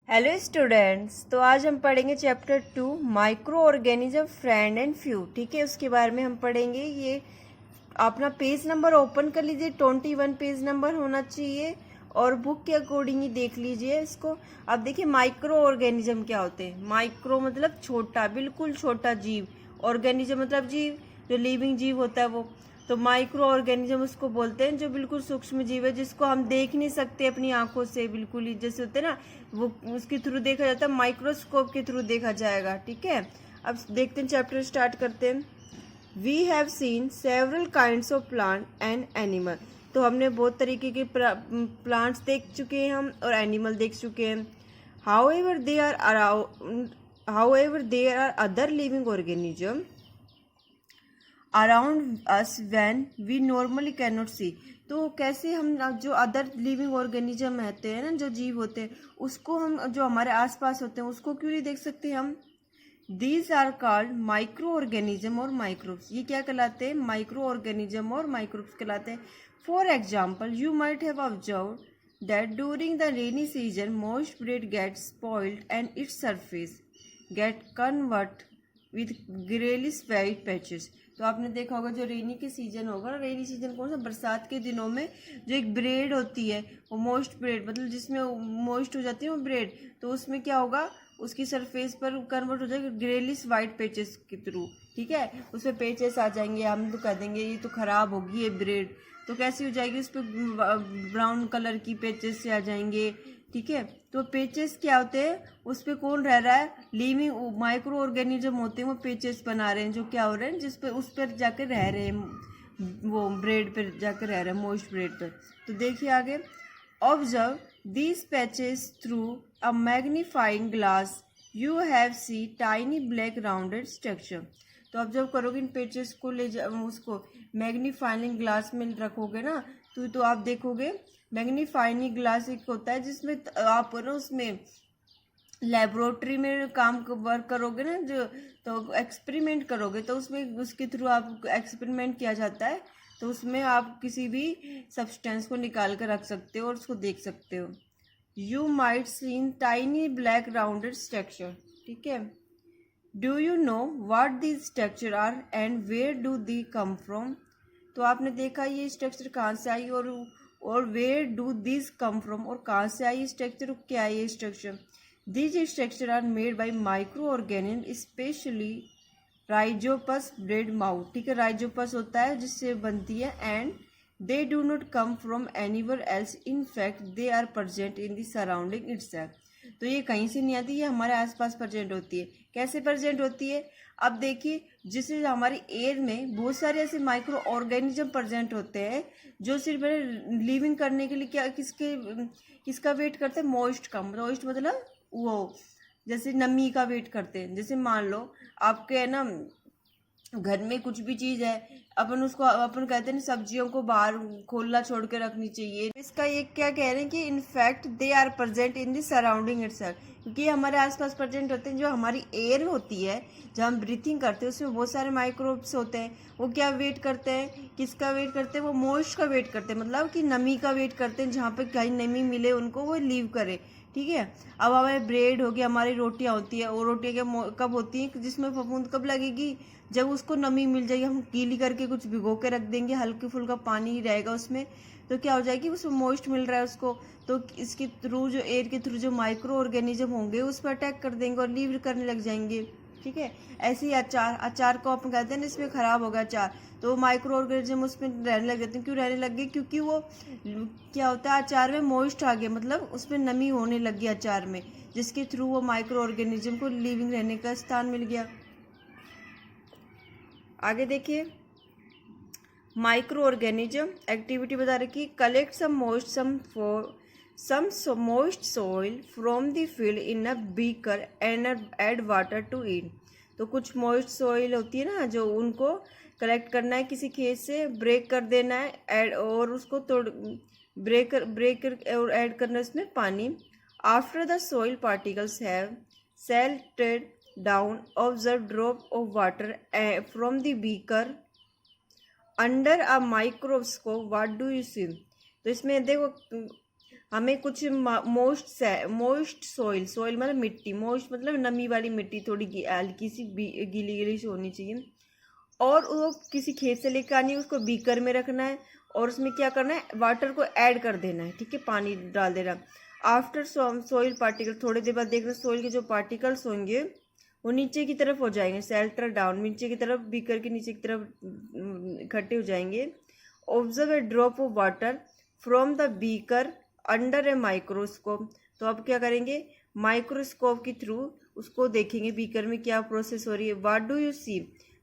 Hello students, तो आज हम पढ़ेंगे chapter 2 micro organism friend and few. ठीक है, उसके बारे में हम पढ़ेंगे। ये अपना पेज नंबर ओपन कर लीजिए, 21 पेज नंबर होना चाहिए और बुक के अकॉर्डिंग ही देख लीजिए इसको। अब देखिए माइक्रो ऑर्गेनिज्म क्या होते हैं। माइक्रो मतलब छोटा, बिल्कुल छोटा जीव। ऑर्गेनिज्म मतलब जीव, जो लिविंग जीव होता है वो। तो माइक्रो ऑर्गेनिज्म उसको बोलते हैं जो बिल्कुल सूक्ष्म जीव है, जिसको हम देख नहीं सकते अपनी आंखों से, बिल्कुल ही जैसे होते हैं ना, वो उसके थ्रू देखा जाता है, माइक्रोस्कोप के थ्रू देखा जाएगा। ठीक है, अब देखते हैं, चैप्टर स्टार्ट करते हैं। We have seen several kinds of plant and animal. तो हमने बहुत तरीके के प्लांट्स देख चुके हैं हम, और एनिमल देख चुके हैं। However there are other living organism around us when we normally can not see. तो कैसे हम जो अदर लिविंग ऑर्गेनिज्म रहते हैं ना, जो जीव होते हैं, उसको हम जो हमारे आसपास होते हैं उसको क्यों नहीं देख सकते हम। These are called micro organism और माइक्रोब्स। ये क्या कहलाते हैं? माइक्रो ऑर्गेनिज्म और माइक्रोब्स कहलाते हैं। For example, you might have observe that during the rainy season moist bread gets spoiled and its surface get convert with grayish white patches। तो आपने देखा होगा जो रेनी के सीजन होगा ना, रेनी सीजन कौन सा, बरसात के दिनों में जो एक ब्रेड होती है, वो मोस्ट ब्रेड मतलब जिसमें मोस्ट हो जाती है वो ब्रेड, तो उसमें क्या होगा, उसकी सरफेस पर कन्वर्ट हो जाएगा ग्रेलिश वाइट पेचेस के थ्रू। ठीक है, उसमें पेचेस आ जाएंगे, हम तो कह देंगे ये तो खराब होगी ये ब्रेड। तो कैसी हो जाएगी, उस पर ब्राउन कलर की पेचेस से आ जाएंगे। ठीक है, तो पेचेस क्या होते हैं, उस पर कौन रह रहा है, लिविंग माइक्रो ऑर्गेनिज्म होते हैं, वो पेचेस बना रहे हैं, जो क्या हो रहे हैं, जिस पे उस पर जाकर रह रहे हैं, वो ब्रेड पर जाकर रह रहे हैं, मोस्ट ब्रेड पर। तो देखिए आगे, observe these patches through a magnifying glass you have see tiny black rounded structure. तो ऑब्जर्व करोगे इन पेचेस को, उसको मैग्नीफाइंग ग्लास में रखोगे ना, तो आप देखोगे मैग्नीफाइंग ग्लास एक होता है जिसमें आप ना उसमें लेबोरेटरी में काम वर्क करोगे ना, जो तो एक्सपेरिमेंट करोगे, तो उसमें उसके थ्रू आप एक्सपेरिमेंट किया जाता है, तो उसमें आप किसी भी सब्सटेंस को निकाल कर रख सकते हो और उसको देख सकते हो। You might seen tiny black rounded structure. ठीक है, do you know what these structure are and where do they come from. तो आपने देखा ये स्ट्रक्चर कहाँ से आई, और where do this come from, और कहाँ से आई स्ट्रक्चर, क्या है ये structure. These structure are made by micro organism specially Rhizopus bread mouth. ठीक है, राइजोपस होता है जिससे बनती है, and they do not come from anywhere else, in fact they are present in the surrounding itself. तो ये कहीं से नहीं आती, ये हमारे आसपास प्रेजेंट होती है। कैसे प्रेजेंट होती है, अब देखिए, जिससे हमारी एयर में बहुत सारे ऐसे माइक्रो ऑर्गेनिज्म प्रेजेंट होते हैं जो सिर्फ लिविंग करने के लिए क्या किसका वेट करते हैं, मॉइस्ट का। मॉइस्ट मतलब वो जैसे नमी का वेट करते हैं। जैसे मान लो आपके है ना घर में कुछ भी चीज है, अपन कहते हैं सब्जियों को बाहर खोलना छोड़ के रखनी चाहिए। इसका ये क्या कह रहे हैं कि in fact they are present in the surrounding itself, क्योंकि ये हमारे आसपास प्रेजेंट होते हैं। जो हमारी एयर होती है, जब हम ब्रीथिंग करते हैं, उसमें बहुत सारे माइक्रोब्स होते हैं। वो क्या वेट करते हैं, किसका वेट करते हैं, वो मॉइस्ट का वेट करते हैं, मतलब कि नमी का वेट करते हैं, जहाँ पे कहीं नमी मिले उनको वो लीव करे। ठीक है, अब हमारे ब्रेड हो गया, हमारी रोटियां होती है, वो रोटियां कब होती हैं, जिसमें फफूंद कब लगेगी, जब उसको नमी मिल जाएगी, हम गीली करके कुछ भिगो के रख देंगे, हल्के फुल्का पानी ही रहेगा उसमें, तो क्या हो जाएगी, उसमें मॉइस्ट मिल रहा है उसको, तो इसके थ्रू जो एयर के थ्रू जो माइक्रो ऑर्गेनिज्म होंगे उस पर अटैक कर देंगे और लीव करने लग जाएंगे। ठीक है, ऐसे ही अचार को अपन कहते हैं ना, इसमें खराब हो गया अचार, तो माइक्रो ऑर्गेनिज्म उसमें रहने लग जाते हैं। क्यों रहने लग गए, क्योंकि वो क्या होता है, अचार में मॉइस्ट आ गया, मतलब उसमें नमी होने लग गई अचार में, जिसके थ्रू वो माइक्रो ऑर्गेनिज्म को लिविंग रहने का स्थान मिल गया। आगे देखिए, माइक्रो ऑर्गेनिज्म एक्टिविटी बता रखी, collect some moist soil from the field in a beaker and add water to it. तो कुछ मोइस्ट सॉइल होती है ना, जो उनको कलेक्ट करना है किसी खेत से, ब्रेक कर देना है, ऐड और उसको तोड़ ब्रेक और ऐड करना है उसमें पानी। After the soil particles have settled down, observe drop of water from the beaker under a microscope, what do you see। तो इसमें देखो हमें कुछ मोइस्ट सॉइल मतलब मिट्टी, मोइस्ट मतलब नमी वाली मिट्टी, थोड़ी हल्की सी गीली गीली सी होनी चाहिए, और वो किसी खेत से लेकर आनी है, उसको बीकर में रखना है और उसमें क्या करना है, वाटर को ऐड कर देना है, ठीक है, पानी डाल देना। आफ्टर सॉइल पार्टिकल, थोड़ी देर बाद देखना सॉइल के जो पार्टिकल्स होंगे वो नीचे की तरफ हो जाएंगे, सेल्टर डाउन, नीचे की तरफ, बीकर के नीचे की तरफ इकट्ठे हो जाएंगे। Observe a drop of water from the beaker under a microscope. तो अब क्या करेंगे, माइक्रोस्कोप के थ्रू उसको देखेंगे बीकर में क्या प्रोसेस हो रही है। व्हाट डू यू सी,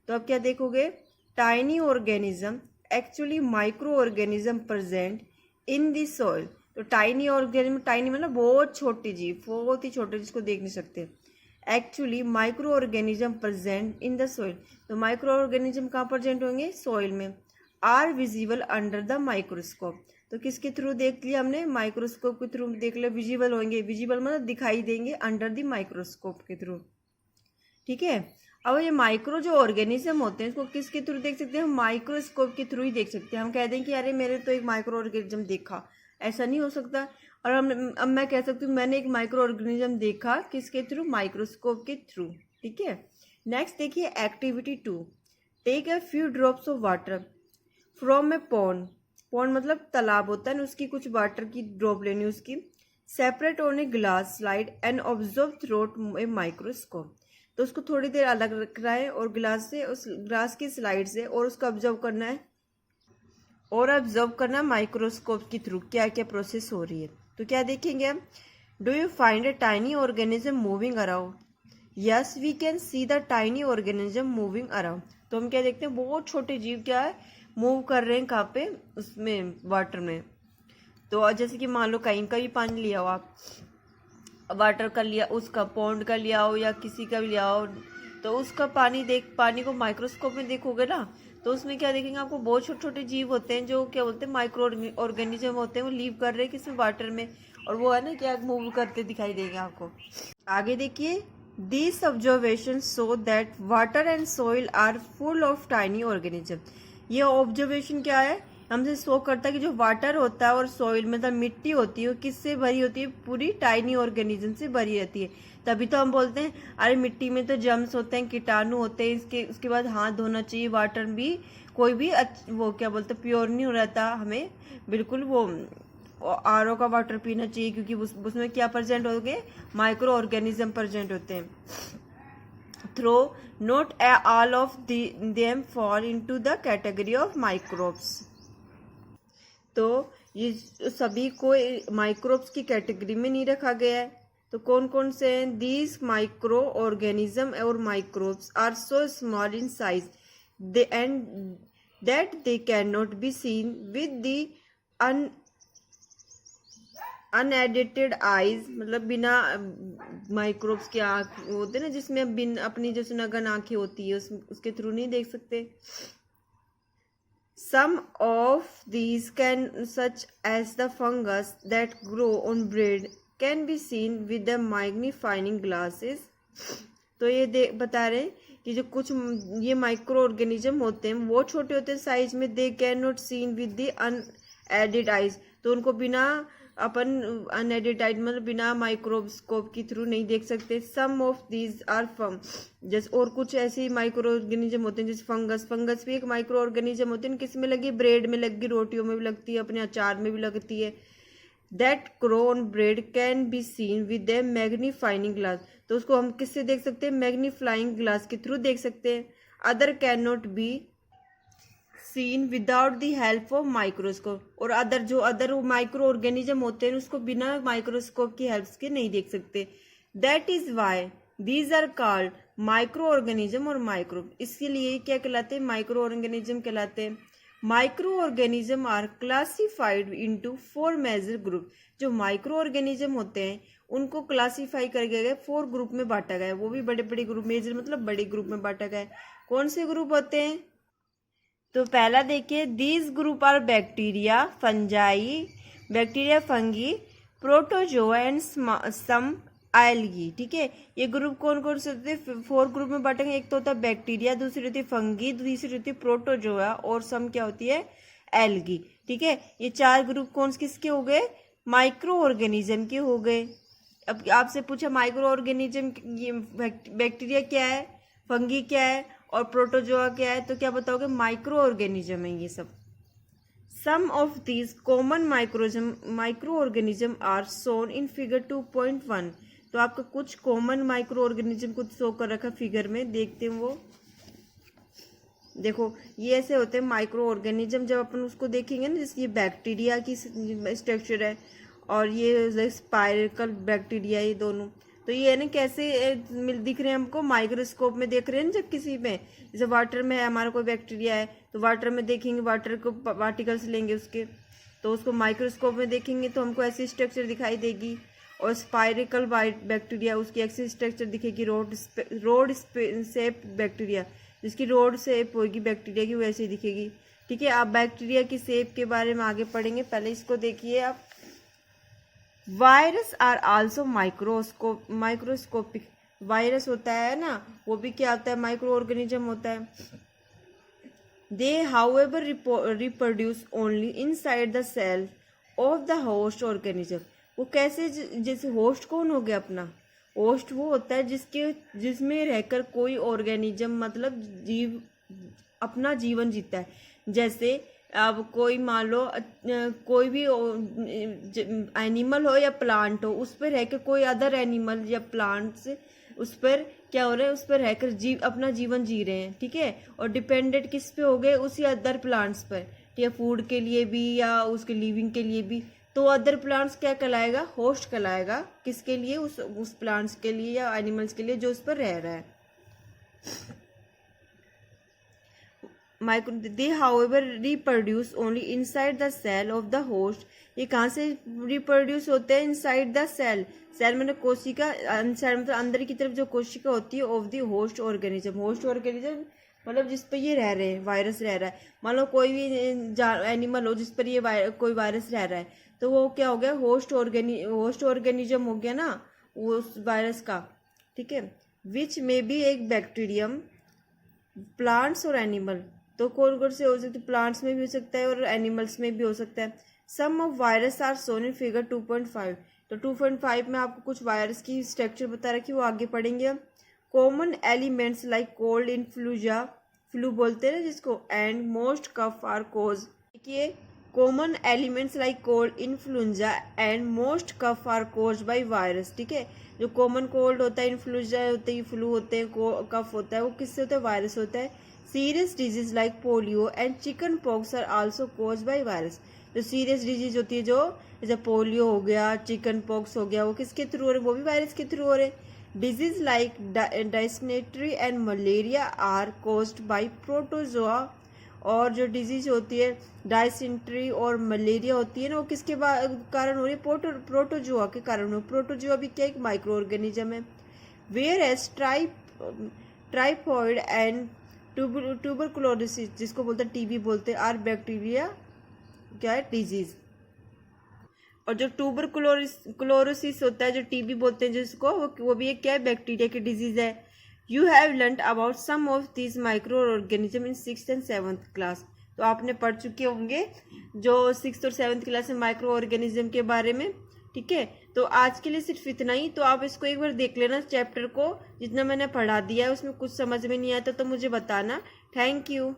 तो अब क्या देखोगे, tiny organism, actually micro organism present in the soil. तो टाइनी ऑर्गेनिज्म, टाइनी मतलब बहुत छोटे जीव, बहुत ही छोटे जिसको देख नहीं सकते, actually micro organism present in the soil. तो माइक्रो ऑर्गेनिज्म कहाँ प्रेजेंट होंगे, सॉइल में। Are visible under the microscope, तो किसके थ्रू देख लिया हमने, माइक्रोस्कोप के थ्रू देख लिया, विजिबल होंगे, विजिबल मतलब दिखाई देंगे अंडर द माइक्रोस्कोप के थ्रू, ठीक है। अब ये माइक्रो जो ऑर्गेनिज्म होते हैं इसको किसके थ्रू देख सकते हैं, हम माइक्रोस्कोप के थ्रू ही देख सकते हैं। हम कह दें कि अरे मैंने तो एक माइक्रो ऑर्गेनिज्म देखा, ऐसा नहीं हो सकता। और अब मैं कह सकती हूँ मैंने एक माइक्रो ऑर्गेनिज्म देखा, किसके थ्रू, माइक्रोस्कोप के थ्रू, ठीक है। नेक्स्ट देखिए activity 2, take a few drops of water from a pond. Pond मतलब तालाब होता है ना, उसकी कुछ वाटर की ड्रॉप लेनी उसकी, separate on a glass slide and observe through a microscope. तो उसको थोड़ी देर अलग रखना है और ग्लास से, उस ग्लास की स्लाइड से, और उसको ऑब्जर्व करना है, और ऑब्जर्व करना है माइक्रोस्कोप के थ्रू क्या क्या प्रोसेस हो रही है। तो क्या देखेंगे हम, do you find a tiny organism moving around, yes we can see the tiny organism moving around. तो हम क्या देखते हैं, बहुत छोटे जीव क्या है, मूव कर रहे हैं, कहाँ पे, उसमें वाटर में। तो जैसे कि मान लो कहीं का भी पानी लिया हो आप, वाटर का लिया, उसका पॉन्ड का लिया हो या किसी का भी लिया हो, तो उसका पानी को माइक्रोस्कोप में देखोगे ना, तो उसमें क्या देखेंगे, आपको बहुत छोटे छोटे जीव होते हैं जो क्या बोलते हैं, माइक्रो ऑर्गेनिज्म होते हैं, वो लीव कर रहे हैं किसमें, वाटर में, और वो है ना क्या मूव करते दिखाई देंगे आपको। आगे देखिए, These observations show that water and soil are full of tiny organisms। ये ऑब्जर्वेशन क्या है, हमसे शो करता है कि जो वाटर होता है और सॉइल मतलब मिट्टी होती है वो किससे भरी होती है, पूरी टाइनी ऑर्गेनिज्म से भरी रहती है। तभी तो हम बोलते हैं अरे मिट्टी में तो जर्म्स होते हैं, कीटाणु होते हैं, उसके बाद हाथ धोना चाहिए, वाटर भी कोई भी वो क्या बोलते हैं प्योर नहीं हो रहता, हमें बिल्कुल वो आरओ का वाटर पीना चाहिए, क्योंकि उसमें क्या प्रेजेंट होंगे, माइक्रो ऑर्गेनिज्म प्रेजेंट होते हैं। Though not all of them fall into the category of microbes. तो ये सभी को माइक्रोब्स की कैटेगरी में नहीं रखा गया है। तो कौन कौन से हैं, दीज माइक्रो ऑर्गेनिज्म और microbes are so small in size and that they can not be seen with the unaided eyes, मतलब बिना माइक्रोब्स की आँख होते ना, जिसमें बिन अपनी जो सुनगन आंखें होती है उसके थ्रू नहीं देख सकते। Some of these can such as the fungus that grow on bread can be seen with the magnifying glasses. तो ये बता रहे हैं कि जो कुछ ये माइक्रो ऑर्गेनिज्म होते हैं वो छोटे होते हैं साइज में, they can not seen with the unaided eyes, तो उनको बिना अपन अनएडिटाइड मतलब बिना माइक्रोस्कोप के थ्रू नहीं देख सकते। सम ऑफ दीज आर फंग, जैसे और कुछ ऐसे माइक्रो ऑर्गेनिज्म होते हैं जैसे फंगस भी एक माइक्रो ऑर्गेनिज्म होते हैं, किस में लगी, ब्रेड में लगी, रोटियों में भी लगती है, अपने अचार में भी लगती है। That grow on bread can be seen with A magnifying glass, तो उसको हम किससे देख सकते हैं, मैग्नीफाइंग ग्लास के थ्रू देख सकते हैं। Other can not be scene without the help of microscope, और अदर माइक्रो ऑर्गेनिज्म होते हैं उसको बिना माइक्रोस्कोप की हेल्प के नहीं देख सकते। That is why these are called micro organism और माइक्रोब, इसके लिए क्या कहलाते हैं, माइक्रो ऑर्गेनिज्म कहलाते हैं। Micro organism are classified into 4 major group, जो माइक्रो ऑर्गेनिज्म होते हैं उनको क्लासिफाई कर गया 4 ग्रुप में बांटा गया है, वो भी बड़े बड़े ग्रुप, मेजर मतलब बड़े ग्रुप में बांटा गया है। कौन से ग्रुप होते हैं, तो पहला देखिए, these group are bacteria, fungi, bacteria, fungi, protozoa and some algae. ठीक है, ये ग्रुप कौन कौन से होते हैं, 4 ग्रुप में बांटेंगे। एक तो होता है बैक्टीरिया, दूसरी होती है फंगी, तीसरी होती है प्रोटोजोआ और सम क्या होती है, एल्गी। ठीक है, ये 4 ग्रुप कौन किसके हो गए, माइक्रो ऑर्गेनिज्म के हो गए। अब आपसे पूछा माइक्रो ऑर्गेनिज्म, ये बैक्टीरिया क्या है, फंगी क्या है और प्रोटोजोआ क्या है, तो क्या बताओगे? माइक्रो ऑर्गेनिज्म है ये सब। Some of these common micro organism are shown in figure 2.1। तो आपका कुछ कॉमन माइक्रो ऑर्गेनिज्म को शो कर रखा फिगर में, देखते हैं वो। देखो ये ऐसे होते हैं माइक्रो ऑर्गेनिज्म, जब अपन उसको देखेंगे ना, जैसे ये बैक्टीरिया की स्ट्रक्चर है और ये स्पाइरकल बैक्टीरिया, ये दोनों, तो ये है ना कैसे दिख रहे हैं हमको, माइक्रोस्कोप में देख रहे हैं ना। जब किसी में जैसे वाटर में है हमारा कोई बैक्टीरिया है, तो वाटर में देखेंगे, वाटर को पार्टिकल्स लेंगे उसके, तो उसको माइक्रोस्कोप में देखेंगे तो हमको ऐसी स्ट्रक्चर दिखाई देगी। और स्पाइरिकल बैक्टीरिया, उसकी ऐसी स्ट्रक्चर दिखेगी। रोड शेप बैक्टीरिया, जिसकी रोड शेप होगी बैक्टीरिया की, वैसे दिखेगी। ठीक है, आप बैक्टीरिया की शेप के बारे में आगे पढ़ेंगे, पहले इसको देखिए आप। Virus are also microscopic. Virus होता है ना, वो भी क्या होता है? माइक्रो ऑर्गेनिज्म होता है। They however reproduce only inside the cell of the host organism. वो कैसे? जैसे होस्ट कौन हो गया अपना? होस्ट वो होता है जिसमें रहकर कोई ऑर्गेनिज्म, मतलब जीव, अपना जीवन जीता है। जैसे अब कोई मान लो कोई भी एनिमल हो या प्लांट हो, उस पर रहकर कोई अदर एनिमल या प्लांट्स उस पर क्या हो रहा है? उस पर रहकर अपना जीवन जी रहे हैं। ठीक है, और डिपेंडेंट किस पे हो गए? उसी अदर प्लांट्स पर, ठीक है, फूड के लिए भी या उसके लिविंग के लिए भी। तो अदर प्लांट्स क्या कहलाएगा? होस्ट कहलाएगा। किसके लिए? उस प्लांट्स के लिए या एनिमल्स के लिए जो उस पर रह रहा है। They however reproduce only inside the cell of the host. ये कहाँ से रिप्रोड्यूस होते हैं? Inside the cell. सेल मतलब कोशिका, मतलब अंदर की तरफ जो कोशिका होती है, of the host organism. Host organism मतलब जिस पर ये रह रहे हैं, वायरस रह रहा है। मान लो कोई भी एनिमल हो जिस पर ये कोई वायरस रह रहा है, तो वो क्या हो गया? होस्ट ऑर्गेनिज्म हो गया ना, वो उस वायरस का। ठीक है, विच में बी एक बैक्टीरियम, प्लांट्स और एनिमल। तो कौन कौन से हो सकते? प्लांट्स में भी हो सकता है और एनिमल्स में भी हो सकता है। Some of virus are shown in figure 2.5। तो 2.5 में आपको कुछ वायरस की स्ट्रक्चर बता रखी, वो आगे पढ़ेंगे हम। Common elements like cold, influenza, flu बोलते हैं ना जिसको, and most cough are cause. देखिए, common elements like cold, influenza and most cough are cause by virus. ठीक है, जो कॉमन कोल्ड होता है, इन्फ्लुएंजा होते हैं, फ्लू होते हैं, कफ होता है, वो किससे होता है? वायरस होता है। Serious disease like polio and chicken pox are also cause by virus. जो सीरियस डिजीज होती है, जो जैसे पोलियो हो गया, चिकन पॉक्स हो गया, वो किसके थ्रू हो रहे? वो भी वायरस के थ्रू हो रहे। Disease like dysentery and malaria are caused by protozoa. और जो डिजीज होती है डायसेंट्री और मलेरिया होती है ना, वो किसके कारण हो रही है? प्रोटोजोआ के कारण हो। प्रोटोजोआ भी क्या? एक माइक्रो ऑर्गेनिज्म है। Whereas typhoid and tuberculosis, जिसको बोलते हैं टीबी बोलते हैं, आर बैक्टीरिया क्या है? डिजीज। और जो ट्यूबरकुलोसिस होता है, जो टीबी बोलते हैं जिसको, वो भी एक क्या है? बैक्टीरिया की डिजीज है। You have learn about some of this micro organism in 6th and 7th class. तो आपने पढ़ चुके होंगे जो 6th और 7th क्लास में माइक्रो ऑर्गेनिज्म के बारे में। ठीक है, तो आज के लिए सिर्फ इतना ही। तो आप इसको एक बार देख लेना, चैप्टर को जितना मैंने पढ़ा दिया है उसमें कुछ समझ में नहीं आता तो मुझे बताना। Thank you.